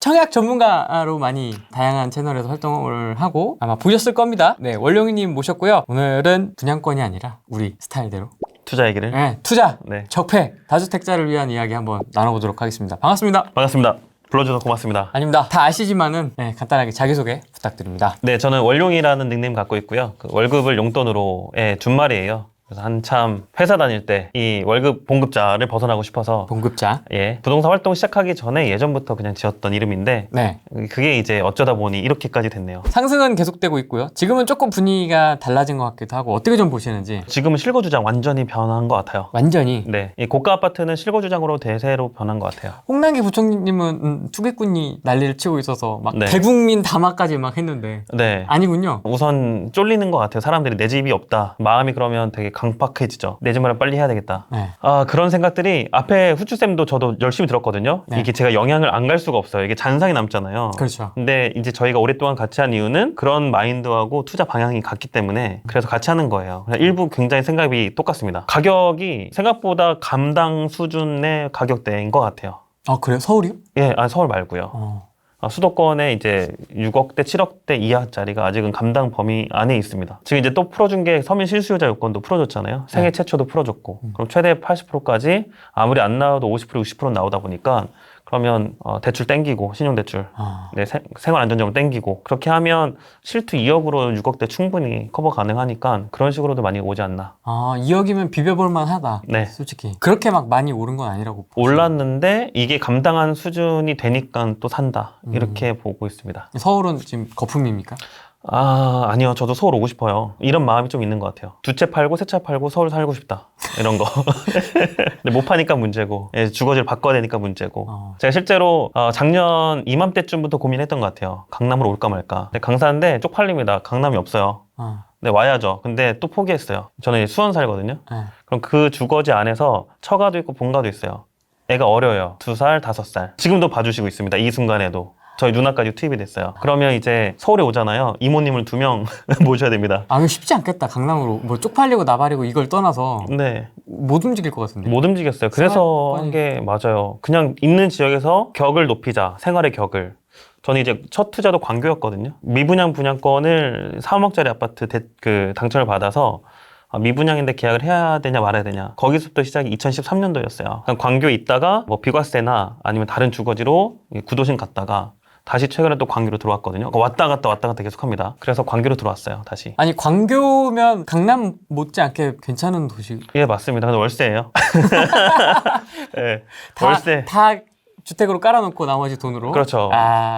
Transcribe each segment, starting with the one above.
청약 전문가로 많이 다양한 채널에서 활동을 하고 아마 보셨을 겁니다. 네, 원룡이님 모셨고요. 오늘은 분양권이 아니라 우리 스타일대로 투자 얘기를. 네, 투자, 네. 적폐, 다주택자를 위한 이야기 한번 나눠보도록 하겠습니다. 반갑습니다. 반갑습니다. 불러주셔서 고맙습니다. 아닙니다. 다 아시지만은 네, 간단하게 자기소개 부탁드립니다. 네, 저는 월용이라는 닉네임 갖고 있고요. 그 월급을 용돈으로의 준말이에요. 그래서 한참 회사 다닐 때 이 월급 봉급자를 벗어나고 싶어서 봉급자. 예, 부동산 활동 시작하기 전에 예전부터 그냥 지었던 이름인데 네. 그게 이제 어쩌다 보니 이렇게까지 됐네요. 상승은 계속되고 있고요. 지금은 조금 분위기가 달라진 것 같기도 하고 어떻게 좀 보시는지. 지금은 실거주장 완전히 변한 것 같아요. 완전히. 네, 이 고가 아파트는 실거주장으로 대세로 변한 것 같아요. 홍남기 부총리님은 투기꾼이 난리를 치고 있어서 막 네. 대국민 담화까지 막 했는데 네. 아니군요. 우선 쫄리는 것 같아요. 사람들이 내 집이 없다. 마음이 그러면 되게 강팍해지죠. 내 집을 빨리 해야 되겠다. 네. 그런 생각들이 앞에 후추쌤도 저도 열심히 들었거든요. 네. 이게 제가 영향을 안 갈 수가 없어요. 이게 잔상이 남잖아요. 그렇죠. 근데 이제 저희가 오랫동안 같이 한 이유는 그런 마인드하고 투자 방향이 같기 때문에 그래서 같이 하는 거예요. 일부 굉장히 생각이 똑같습니다. 가격이 생각보다 감당 수준의 가격대인 것 같아요. 아, 그래요? 서울이요? 예, 서울 말고요. 수도권에 이제 6억대, 7억대 이하짜리가 아직은 감당 범위 안에 있습니다. 지금 이제 또 풀어준 게 서민 실수요자 요건도 풀어줬잖아요. 생애 최초도 풀어줬고. 그럼 최대 80%까지 아무리 안 나와도 50%, 60% 나오다 보니까 그러면 대출 땡기고 신용대출, 네, 생활안전자금 땡기고 그렇게 하면 실투 2억으로 6억대 충분히 커버 가능하니까 그런 식으로도 많이 오지 않나. 2억이면 비벼볼만 하다. 네. 솔직히. 그렇게 막 많이 오른 건 아니라고. 올랐는데 이게 감당한 수준이 되니까 또 산다. 이렇게 보고 있습니다. 서울은 지금 거품입니까? 아니요. 저도 서울 오고 싶어요. 이런 마음이 좀 있는 것 같아요. 두 채 팔고 세 채 팔고 서울 살고 싶다. 이런 거. 근데 못 파니까 문제고, 예, 주거지를 바꿔야 되니까 문제고. 제가 실제로 작년 이맘때쯤부터 고민했던 것 같아요. 강남으로 올까 말까. 근데 강사인데 쪽팔립니다. 강남이 없어요. 네, 와야죠. 근데 또 포기했어요. 저는 수원 살거든요. 네. 그럼 그 주거지 안에서 처가도 있고 본가도 있어요. 애가 어려요. 2살, 5살. 지금도 봐주시고 있습니다. 이 순간에도. 저희 누나까지 투입이 됐어요. 그러면 이제 서울에 오잖아요. 이모님을 2명 모셔야 됩니다. 이거 쉽지 않겠다. 강남으로. 뭐 쪽팔리고 나발이고 이걸 떠나서. 네. 못 움직일 것 같은데. 못 움직였어요. 그래서 한 게 맞아요. 그냥 있는 지역에서 격을 높이자. 생활의 격을. 저는 이제 첫 투자도 광교였거든요. 미분양 분양권을 3억짜리 아파트 당첨을 받아서 미분양인데 계약을 해야 되냐 말아야 되냐. 거기서부터 시작이 2013년도였어요. 광교에 있다가 뭐 비과세나 아니면 다른 주거지로 구도심 갔다가 다시 최근에 또 광교로 들어왔거든요. 왔다 갔다 계속 합니다. 그래서 광교로 들어왔어요, 다시. 아니, 광교면 강남 못지않게 괜찮은 도시. 예, 맞습니다. 근데 월세예요. 네, 월세. 다 주택으로 깔아놓고 나머지 돈으로. 그렇죠.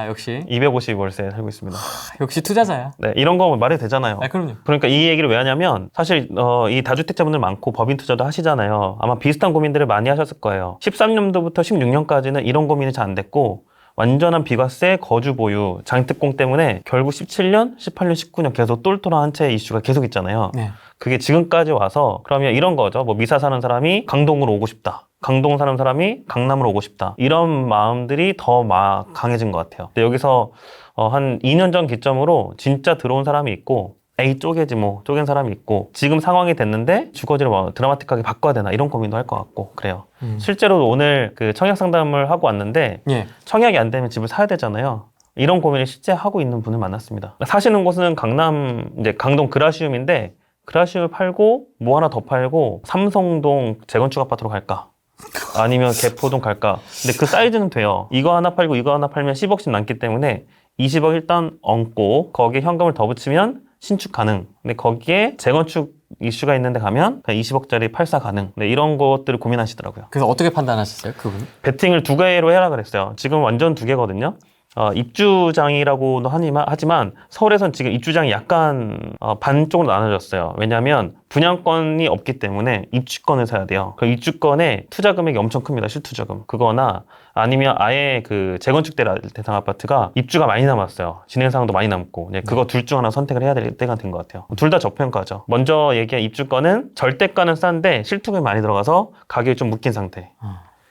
역시. 250 월세에 살고 있습니다. 역시 투자자야. 네, 이런 거 말해도 되잖아요. 그럼요. 그러니까 이 얘기를 왜 하냐면 사실 이 다주택자분들 많고 법인 투자도 하시잖아요. 아마 비슷한 고민들을 많이 하셨을 거예요. 13년도부터 16년까지는 이런 고민이 잘 안 됐고 완전한 비과세, 거주 보유, 장특공 때문에 결국 17년, 18년, 19년 계속 똘똘한 채 이슈가 계속 있잖아요. 네. 그게 지금까지 와서 그러면 이런 거죠. 뭐 미사 사는 사람이 강동으로 오고 싶다. 강동 사는 사람이 강남으로 오고 싶다. 이런 마음들이 더 강해진 것 같아요. 근데 여기서 한 2년 전 기점으로 진짜 들어온 사람이 있고 에이 쪼개지 뭐 쪼갠 사람이 있고 지금 상황이 됐는데 주거지를 뭐 드라마틱하게 바꿔야 되나 이런 고민도 할 것 같고 그래요. 실제로 오늘 그 청약 상담을 하고 왔는데 예. 청약이 안 되면 집을 사야 되잖아요. 이런 고민을 실제 하고 있는 분을 만났습니다. 사시는 곳은 강남 이제 강동 그라시움인데 그라시움을 팔고 뭐 하나 더 팔고 삼성동 재건축 아파트로 갈까? 아니면 개포동 갈까? 근데 그 사이즈는 돼요. 이거 하나 팔고 이거 하나 팔면 10억씩 남기 때문에 20억 일단 얹고 거기에 현금을 더 붙이면 신축 가능. 근데 거기에 재건축 이슈가 있는데 가면 그냥 20억짜리 팔사 가능. 네, 이런 것들을 고민하시더라고요. 그래서 어떻게 판단하셨어요, 그분? 베팅을 2개로 해라 그랬어요. 지금 완전 2개거든요. 입주장이라고도 하지만 서울에선 지금 입주장이 약간 반쪽으로 나눠졌어요. 왜냐하면 분양권이 없기 때문에 입주권을 사야 돼요. 그 입주권에 투자 금액이 엄청 큽니다. 실투자금. 그거나 아니면 아예 그 재건축 대상 아파트가 입주가 많이 남았어요. 진행사항도 많이 남고 그거 둘 중 하나 선택을 해야 될 때가 된 것 같아요. 둘 다 저평가죠. 먼저 얘기한 입주권은 절대가는 싼데 실투금이 많이 들어가서 가격이 좀 묶인 상태.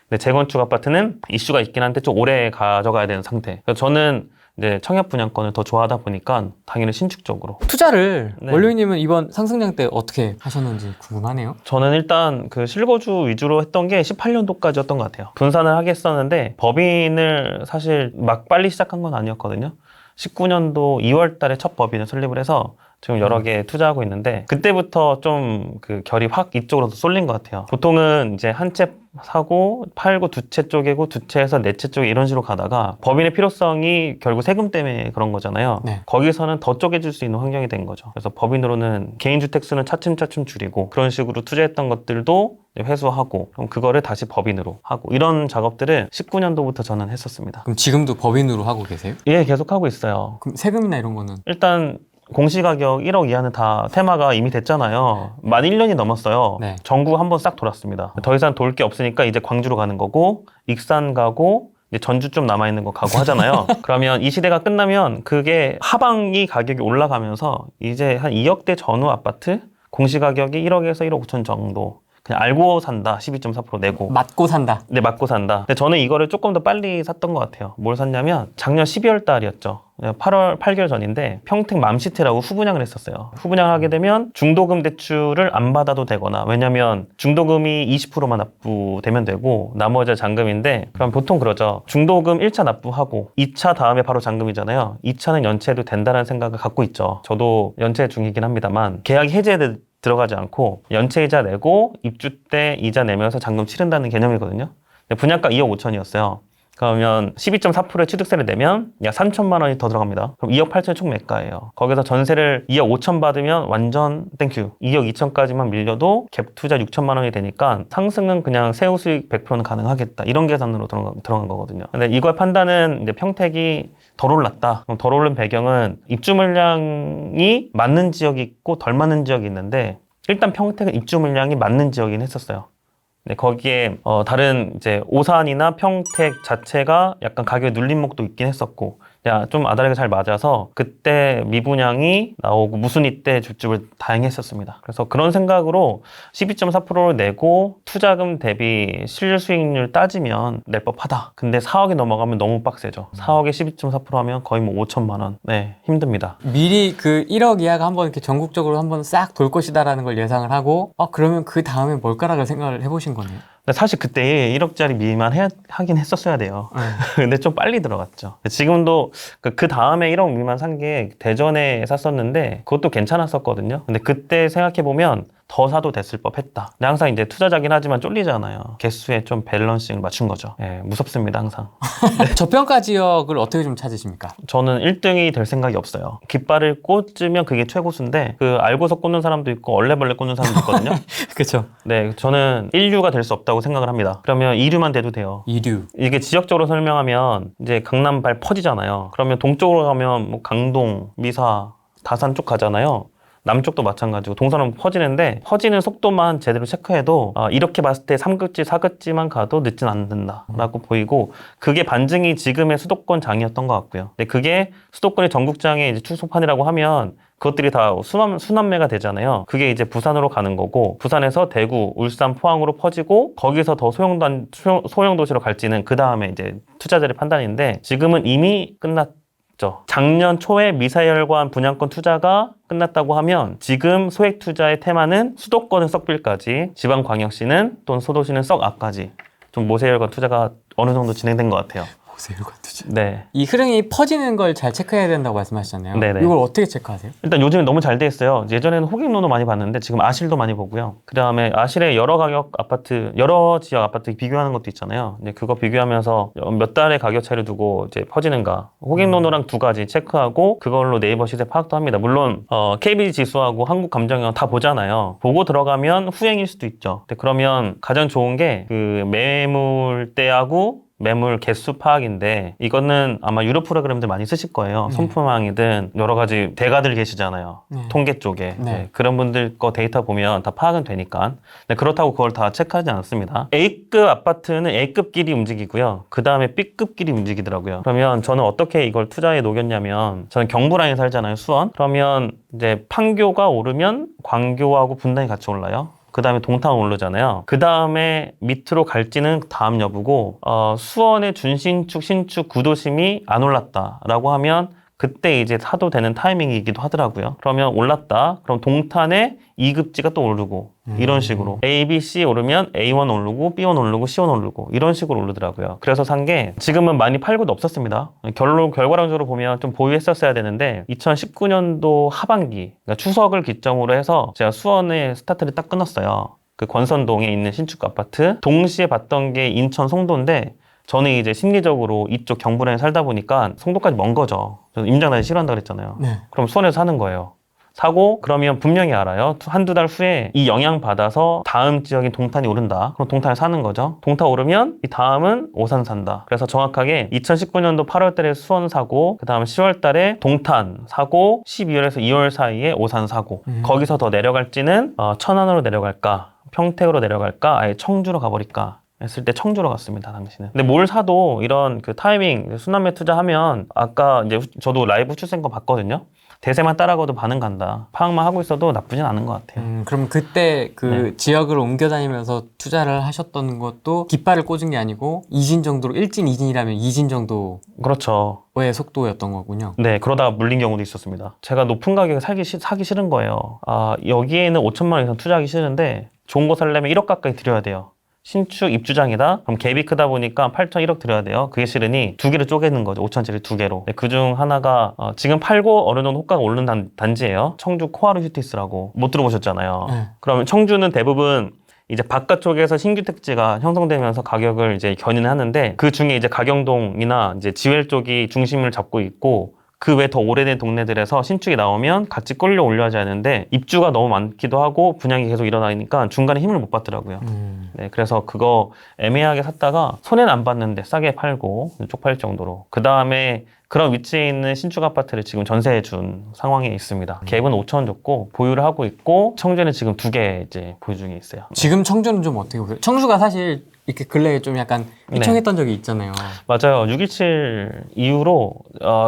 근데 재건축 아파트는 이슈가 있긴 한데 좀 오래 가져가야 되는 상태. 그래서 저는 이제 청약 분양권을 더 좋아하다 보니까 당연히 신축적으로. 투자를 네. 원료님은 이번 상승장 때 어떻게 하셨는지 궁금하네요. 저는 일단 그 실거주 위주로 했던 게 18년도까지였던 것 같아요. 분산을 하겠었는데 법인을 사실 막 빨리 시작한 건 아니었거든요. 19년도 2월 달에 첫 법인을 설립을 해서 지금 여러 개 투자하고 있는데 그때부터 좀 그 결이 확 이쪽으로 쏠린 것 같아요. 보통은 이제 한 채 사고 팔고 두 채 쪼개고 두 채에서 네 채 쪼개 이런 식으로 가다가 법인의 필요성이 결국 세금 때문에 그런 거잖아요. 네. 거기서는 더 쪼개질 수 있는 환경이 된 거죠. 그래서 법인으로는 개인주택 수는 차츰차츰 줄이고 그런 식으로 투자했던 것들도 회수하고 그럼 그거를 다시 법인으로 하고 이런 작업들을 19년도부터 저는 했었습니다. 그럼 지금도 법인으로 하고 계세요? 예, 계속 하고 있어요. 그럼 세금이나 이런 거는? 일단 공시가격 1억 이하는 다 테마가 이미 됐잖아요. 만 1년이 넘었어요. 네. 전국 한번 싹 돌았습니다. 더 이상 돌 게 없으니까 이제 광주로 가는 거고 익산 가고 이제 전주 좀 남아있는 거 가고 하잖아요. 그러면 이 시대가 끝나면 그게 하방이 가격이 올라가면서 이제 한 2억대 전후 아파트 공시가격이 1억에서 1억 5천 정도 그냥 알고 산다 12.4% 내고 맞고 산다. 네, 맞고 산다. 근데 저는 이거를 조금 더 빨리 샀던 것 같아요. 뭘 샀냐면 작년 12월 달이었죠. 8개월 전인데 평택 맘시티라고 후분양을 했었어요. 후분양을 하게 되면 중도금 대출을 안 받아도 되거나 왜냐면 중도금이 20%만 납부되면 되고 나머지가 잔금인데 그럼 보통 그러죠. 중도금 1차 납부하고 2차 다음에 바로 잔금이잖아요. 2차는 연체해도 된다는 생각을 갖고 있죠. 저도 연체 중이긴 합니다만 계약이 들어가지 않고 연체이자 내고 입주 때 이자 내면서 잔금 치른다는 개념이거든요. 근데 분양가 2억 5천이었어요. 그러면 12.4%의 취득세를 내면 약 3천만 원이 더 들어갑니다. 그럼 2억 8천이 총 매가예요. 거기서 전세를 2억 5천 받으면 완전 땡큐. 2억 2천까지만 밀려도 갭 투자 6천만 원이 되니까 상승은 그냥 세후 수익 100%는 가능하겠다. 이런 계산으로 들어간 거거든요. 근데 이걸 판단은 이제 평택이 덜 올랐다. 그럼 덜 오른 배경은 입주 물량이 맞는 지역이 있고 덜 맞는 지역이 있는데 일단 평택은 입주 물량이 맞는 지역이긴 했었어요. 네, 거기에 다른 이제 오산이나 평택 자체가 약간 가격에 눌림목도 있긴 했었고 좀 아다리가 잘 맞아서 그때 미분양이 나오고 무순위 때 줍줍을 다행히 했었습니다. 그래서 그런 생각으로 12.4%를 내고 투자금 대비 실수익률 따지면 낼 법하다. 근데 4억이 넘어가면 너무 빡세죠. 4억에 12.4% 하면 거의 뭐 5천만 원. 네, 힘듭니다. 미리 그 1억 이하가 한번 이렇게 전국적으로 한번 싹 돌 것이다라는 걸 예상을 하고 그러면 그 다음에 뭘까라고 생각을 해보신 거네요. 근데 사실 그때 1억짜리 미만 하긴 했었어야 돼요. 근데 좀 빨리 들어갔죠. 지금도 그 다음에 1억 미만 산 게 대전에 샀었는데 그것도 괜찮았었거든요. 근데 그때 생각해보면 더 사도 됐을 법했다. 근데 항상 이제 투자자긴 하지만 쫄리잖아요. 개수에 좀 밸런싱을 맞춘 거죠. 예, 무섭습니다, 항상. 저평가 지역을 어떻게 좀 찾으십니까? 저는 1등이 될 생각이 없어요. 깃발을 꽂으면 그게 최고수인데 그 알고서 꽂는 사람도 있고 얼레벌레 꽂는 사람도 있거든요. 그렇죠. 네, 저는 1류가 될 수 없다고 생각을 합니다. 그러면 2류만 돼도 돼요. 2류. 이게 지역적으로 설명하면 이제 강남발 퍼지잖아요. 그러면 동쪽으로 가면 뭐 강동, 미사, 다산 쪽 가잖아요. 남쪽도 마찬가지고 동서는 퍼지는데 퍼지는 속도만 제대로 체크해도 이렇게 봤을 때 3급지, 4급지만 가도 늦진 않는다라고 보이고 그게 반증이 지금의 수도권 장이었던 것 같고요. 근데 그게 수도권의 전국장의 이제 축소판이라고 하면 그것들이 다 순환매가 되잖아요. 그게 이제 부산으로 가는 거고 부산에서 대구, 울산, 포항으로 퍼지고 거기서 더 소형 도시로 갈지는 그 다음에 이제 투자자의 판단인데 지금은 이미 끝났죠. 작년 초에 미사혈관 분양권 투자가 끝났다고 하면 지금 소액 투자의 테마는 수도권은 썩빌까지 지방광역시는 또는 소도시는 썩 앞까지 좀 모세혈관 투자가 어느 정도 진행된 것 같아요. 모세혈관 투자. 네. 이 흐름이 퍼지는 걸 잘 체크해야 된다고 말씀하셨잖아요. 네네. 이걸 어떻게 체크하세요? 일단 요즘에 너무 잘 돼 있어요. 예전에는 호갱노도 많이 봤는데 지금 아실도 많이 보고요. 그 다음에 아실의 여러 가격 아파트, 여러 지역 아파트 비교하는 것도 있잖아요. 이제 그거 비교하면서 몇 달의 가격 차이를 두고 이제 퍼지는가. 호갱노노랑 두 가지 체크하고 그걸로 네이버 시세 파악도 합니다. 물론 KB 지수하고 한국감정형 다 보잖아요. 보고 들어가면 후행일 수도 있죠. 근데 그러면 가장 좋은 게 그 매물대하고 매물 개수 파악인데 이거는 아마 유료 프로그램들 많이 쓰실 거예요. 손품왕이든 여러 가지 대가들 계시잖아요. 통계 쪽에. 네, 그런 분들 거 데이터 보면 다 파악은 되니까. 근데 그렇다고 그걸 다 체크하지 않습니다. A급 아파트는 A급끼리 움직이고요. 그 다음에 B급끼리 움직이더라고요. 그러면 저는 어떻게 이걸 투자에 녹였냐면 저는 경부라인에 살잖아요. 수원. 그러면 이제 판교가 오르면 광교하고 분당이 같이 올라요. 그 다음에 동탄 오르잖아요. 그 다음에 밑으로 갈지는 다음 여부고, 수원의 준신축, 신축, 구도심이 안 올랐다라고 하면 그때 이제 사도 되는 타이밍이기도 하더라고요. 그러면 올랐다. 그럼 동탄에 2급지가 또 오르고 이런 식으로 A, B, C 오르면 A1 오르고 B1 오르고 C1 오르고 이런 식으로 오르더라고요. 그래서 산 게 지금은 많이 팔고도 없었습니다. 결과론적으로 보면 좀 보유했었어야 되는데 2019년도 하반기 그러니까 추석을 기점으로 해서 제가 수원에 스타트를 딱 끊었어요. 그 권선동에 있는 신축 아파트 동시에 봤던 게 인천 송도인데 저는 이제 심리적으로 이쪽 경부라에 살다 보니까 송도까지 먼 거죠. 저는 임장나기 싫어한다 그랬잖아요. 네. 그럼 수원에서 사는 거예요. 사고 그러면 분명히 알아요. 한두 달 후에 이 영향 받아서 다음 지역인 동탄이 오른다. 그럼 동탄에 사는 거죠. 동탄 오르면 이 다음은 오산 산다. 그래서 정확하게 2019년도 8월 달에 수원 사고 그 다음 10월 달에 동탄 사고 12월에서 2월 사이에 오산 사고 거기서 더 내려갈지는 천안으로 내려갈까 평택으로 내려갈까 아예 청주로 가버릴까 했을 때 청주로 갔습니다, 당시는. 근데 뭘 사도 이런 그 타이밍, 순환매 투자하면 아까 이제 저도 라이브 출생 거 봤거든요. 대세만 따라가도 반응 간다. 파악만 하고 있어도 나쁘진 않은 것 같아요. 그럼 그때 그 네. 지역을 옮겨 다니면서 투자를 하셨던 것도 깃발을 꽂은 게 아니고 이진 정도로 일진, 이진이라면 이진 정도의 그렇죠. 속도였던 거군요. 네, 그러다가 물린 경우도 있었습니다. 제가 높은 가격에 사기 싫은 거예요. 여기에는 5천만 원 이상 투자하기 싫은데 좋은 거 살려면 1억 가까이 들여야 돼요. 신축 입주장이다? 그럼 갭이 크다 보니까 8천 1억 들여야 돼요. 그게 싫으니 두 개를 쪼개는 거죠. 5천짜리 두 개로. 그중 하나가 지금 팔고 어느 정도 호가가 오르는 단지예요. 청주 코하루 휴티스라고 못 들어보셨잖아요. 네. 그러면 청주는 대부분 이제 바깥쪽에서 신규 택지가 형성되면서 가격을 이제 견인하는데 그 중에 이제 가경동이나 이제 지웰 쪽이 중심을 잡고 있고 그 외 더 오래된 동네들에서 신축이 나오면 같이 끌려 올려야지 하는데 입주가 너무 많기도 하고 분양이 계속 일어나니까 중간에 힘을 못 받더라고요. 네, 그래서 그거 애매하게 샀다가 손해는 안 봤는데 싸게 팔고 쪽팔 정도로 그 다음에 그런 위치에 있는 신축 아파트를 지금 전세해 준 상황에 있습니다. 갭은 5천 원 줬고 보유를 하고 있고 청주는 지금 2개 이제 보유 중에 있어요. 지금 청주는 좀 어떻게 보세요? 청주가 사실 이렇게 근래에 좀 약간 휘청했던 적이 있잖아요. 맞아요. 6.17 이후로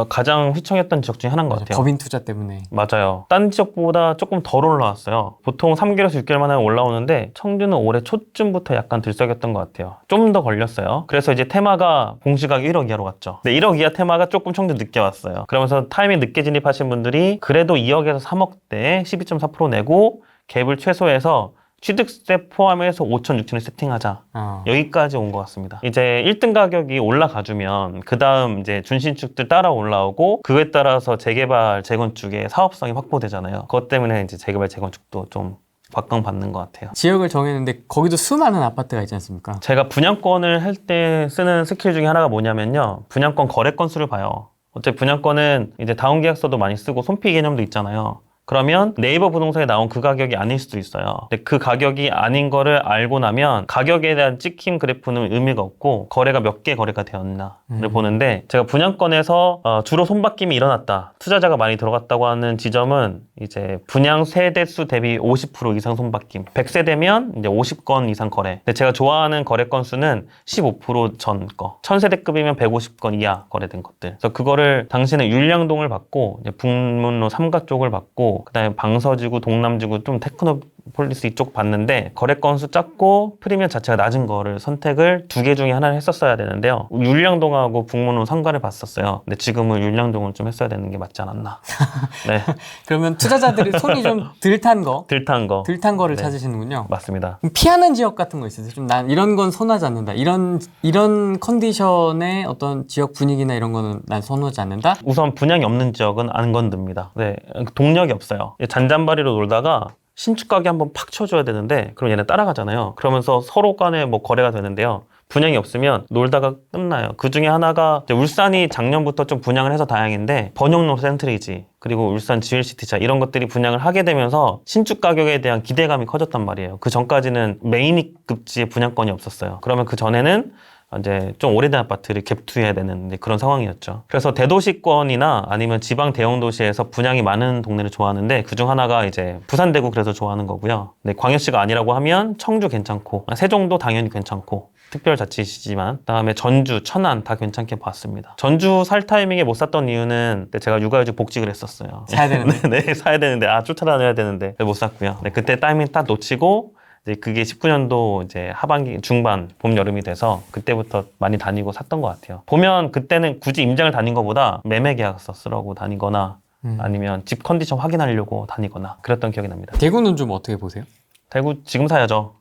가장 휘청했던 지역 중에 하나인 것 같아요. 법인 투자 때문에. 맞아요. 딴 지역보다 조금 덜 올라왔어요. 보통 3개월에서 6개월 만에 올라오는데 청주는 올해 초쯤부터 약간 들썩였던 것 같아요. 좀 더 걸렸어요. 그래서 이제 테마가 공시가격 1억 이하로 갔죠. 근데 1억 이하 테마가 조금 청주 늦게 왔어요. 그러면서 타이밍 늦게 진입하신 분들이 그래도 2억에서 3억대 12.4% 내고 갭을 최소해서 취득세 포함해서 5천, 6천을 세팅하자. 여기까지 온 것 같습니다. 이제 1등 가격이 올라가주면 그 다음 이제 준신축들 따라 올라오고 그에 따라서 재개발, 재건축의 사업성이 확보되잖아요. 그것 때문에 이제 재개발, 재건축도 좀 박강받는 것 같아요. 지역을 정했는데 거기도 수많은 아파트가 있지 않습니까? 제가 분양권을 할 때 쓰는 스킬 중에 하나가 뭐냐면요. 분양권 거래 건수를 봐요. 어차피 분양권은 이제 다운 계약서도 많이 쓰고 손피 개념도 있잖아요. 그러면 네이버 부동산에 나온 그 가격이 아닐 수도 있어요. 근데 그 가격이 아닌 거를 알고 나면 가격에 대한 찍힘 그래프는 의미가 없고 거래가 몇 개 거래가 되었나를 보는데 제가 분양권에서 주로 손바뀜이 일어났다. 투자자가 많이 들어갔다고 하는 지점은 이제 분양 세대수 대비 50% 이상 손바뀜. 100세대면 이제 50건 이상 거래. 근데 제가 좋아하는 거래 건수는 15% 전 거. 1000세대급이면 150건 이하 거래된 것들. 그래서 그거를 당시는 율량동을 받고 이제 북문로 3가 쪽을 받고 그다음에 방서지구, 동남지구 좀 테크노폴리스 이쪽 봤는데 거래 건수 작고 프리미엄 자체가 낮은 거를 선택을 2개 중에 하나를 했었어야 되는데요. 율량동하고 북문로 3가를 봤었어요. 근데 지금은 율량동을 좀 했어야 되는 게 맞지 않았나. 네. 그러면 투자자들이 손이 좀 덜 탄 거, 들탄 거를 네. 찾으시는군요. 맞습니다. 그럼 피하는 지역 같은 거 있으세요? 좀 난 이런 건 선호하지 않는다. 이런 컨디션의 어떤 지역 분위기나 이런 거는 난 선호하지 않는다. 우선 분양이 없는 지역은 안 건듭니다. 네, 동력이 없어요. 잔잔바리로 놀다가 신축 가게 한번 팍 쳐줘야 되는데 그럼 얘네 따라가잖아요. 그러면서 서로 간에 뭐 거래가 되는데요. 분양이 없으면 놀다가 끝나요. 그 중에 하나가 이제 울산이 작년부터 좀 분양을 해서 다행인데 번영로 센트리지 그리고 울산 GLCT차 이런 것들이 분양을 하게 되면서 신축 가격에 대한 기대감이 커졌단 말이에요. 그 전까지는 메이닉급지의 분양권이 없었어요. 그러면 그 전에는 이제 좀 오래된 아파트를 갭투해야 되는 그런 상황이었죠. 그래서 대도시권이나 아니면 지방 대형 도시에서 분양이 많은 동네를 좋아하는데 그중 하나가 이제 부산, 대구 그래서 좋아하는 거고요. 네, 광역시가 아니라고 하면 청주 괜찮고 세종도 당연히 괜찮고 특별자치시지만 그다음에 전주, 천안 다 괜찮게 봤습니다. 전주 살 타이밍에 못 샀던 이유는 제가 육아휴직 복직을 했었어요. 사야 되는데. 네, 사야 되는데 쫓아다녀야 되는데 못 샀고요. 네, 그때 타이밍 딱 놓치고 이제 그게 19년도 이제 하반기, 중반, 봄, 여름이 돼서 그때부터 많이 다니고 샀던 것 같아요. 보면 그때는 굳이 임장을 다닌 것보다 매매 계약서 쓰라고 다니거나 아니면 집 컨디션 확인하려고 다니거나 그랬던 기억이 납니다. 대구는 좀 어떻게 보세요? 대구 지금 사야죠.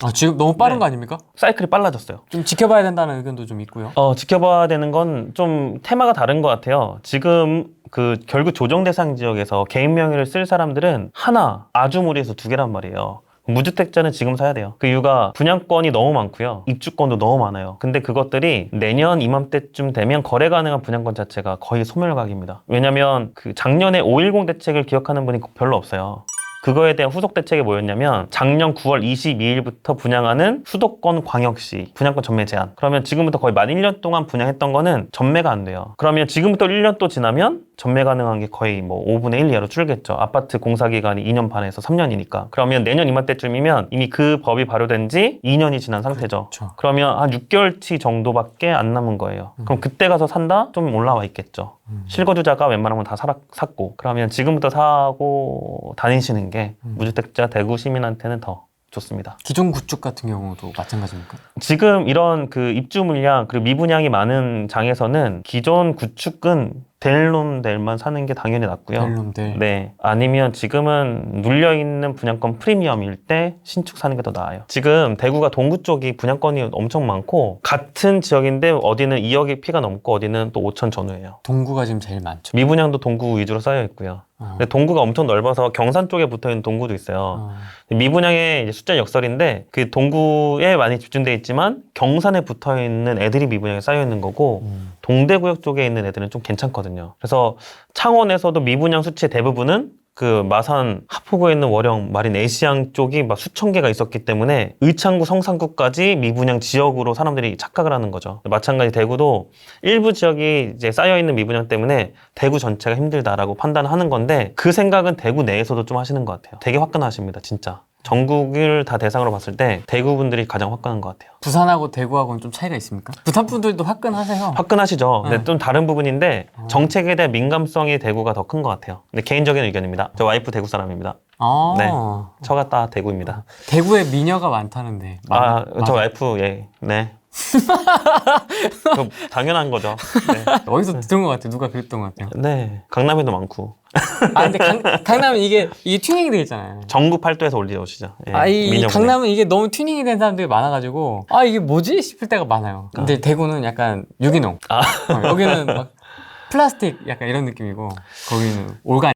아, 지금 너무 빠른 네. 거 아닙니까? 사이클이 빨라졌어요. 좀 지켜봐야 된다는 의견도 좀 있고요. 지켜봐야 되는 건 좀 테마가 다른 것 같아요. 지금 그 결국 조정 대상 지역에서 개인 명의를 쓸 사람들은 하나, 아주 무리해서 두 개란 말이에요. 무주택자는 지금 사야 돼요. 그 이유가 분양권이 너무 많고요. 입주권도 너무 많아요. 근데 그것들이 내년 이맘때쯤 되면 거래 가능한 분양권 자체가 거의 소멸각입니다. 왜냐면 그 작년에 5.10 대책을 기억하는 분이 별로 없어요. 그거에 대한 후속 대책이 뭐였냐면 작년 9월 22일부터 분양하는 수도권 광역시 분양권 전매 제한. 그러면 지금부터 거의 만 1년 동안 분양했던 거는 전매가 안 돼요. 그러면 지금부터 1년 또 지나면 전매 가능한 게 거의 뭐 5분의 1 이하로 줄겠죠. 아파트 공사 기간이 2년 반에서 3년이니까. 그러면 내년 이맘때쯤이면 이미 그 법이 발효된 지 2년이 지난 상태죠. 그렇죠. 그러면 한 6개월치 정도밖에 안 남은 거예요. 그럼 그때 가서 산다? 좀 올라와 있겠죠. 실거주자가 웬만하면 다 샀고 그러면 지금부터 사고 다니시는 게 무주택자 대구 시민한테는 더 좋습니다. 기존 구축 같은 경우도 마찬가지입니까? 지금 이런 그 입주 물량 그리고 미분양이 많은 장에서는 기존 구축은 될 놈 될만 사는 게 당연히 낫고요. 델룸들. 네. 아니면 지금은 눌려있는 분양권 프리미엄일 때 신축 사는 게 더 나아요. 지금 대구가 동구 쪽이 분양권이 엄청 많고 같은 지역인데 어디는 2억의 피가 넘고 어디는 또 5천 전후예요. 동구가 지금 제일 많죠. 미분양도 동구 위주로 쌓여 있고요. 근데 동구가 엄청 넓어서 경산 쪽에 붙어있는 동구도 있어요. 미분양의 이제 숫자 역설인데 그 동구에 많이 집중돼 있지만 경산에 붙어있는 애들이 미분양에 쌓여 있는 거고 동대구역 쪽에 있는 애들은 좀 괜찮거든요. 그래서 창원에서도 미분양 수치의 대부분은 그 마산 하포구에 있는 월영 마린 애시양 쪽이 막 수천 개가 있었기 때문에 의창구 성산구까지 미분양 지역으로 사람들이 착각을 하는 거죠. 마찬가지 대구도 일부 지역이 이제 쌓여있는 미분양 때문에 대구 전체가 힘들다라고 판단하는 건데 그 생각은 대구 내에서도 좀 하시는 것 같아요. 되게 화끈하십니다, 진짜. 전국을 다 대상으로 봤을 때 대구 분들이 가장 화끈한 것 같아요. 부산하고 대구하고는 좀 차이가 있습니까? 부산 분들도 화끈하세요. 화끈하시죠. 근데 네. 좀 다른 부분인데 정책에 대한 민감성이 대구가 더 큰 것 같아요. 근데 개인적인 의견입니다. 저 와이프 대구 사람입니다. 아, 네. 처가 다 대구입니다. 대구에 미녀가 많다는데. 저 와이프, 예. 네. 당연한 거죠. 어디서 들은 것 같아요. 누가 그랬던 것 같아요. 네. 강남에도 많고. 아, 근데 강남은 이게 튜닝이 되어 있잖아요. 전국 팔도에서 올려오시죠. 예, 아, 이 민영분에. 강남은 이게 너무 튜닝이 된 사람들이 많아가지고, 아, 이게 뭐지? 싶을 때가 많아요. 근데 대구는 약간 유기농. 여기는 막 플라스틱 약간 이런 느낌이고, 거기는 올가닉.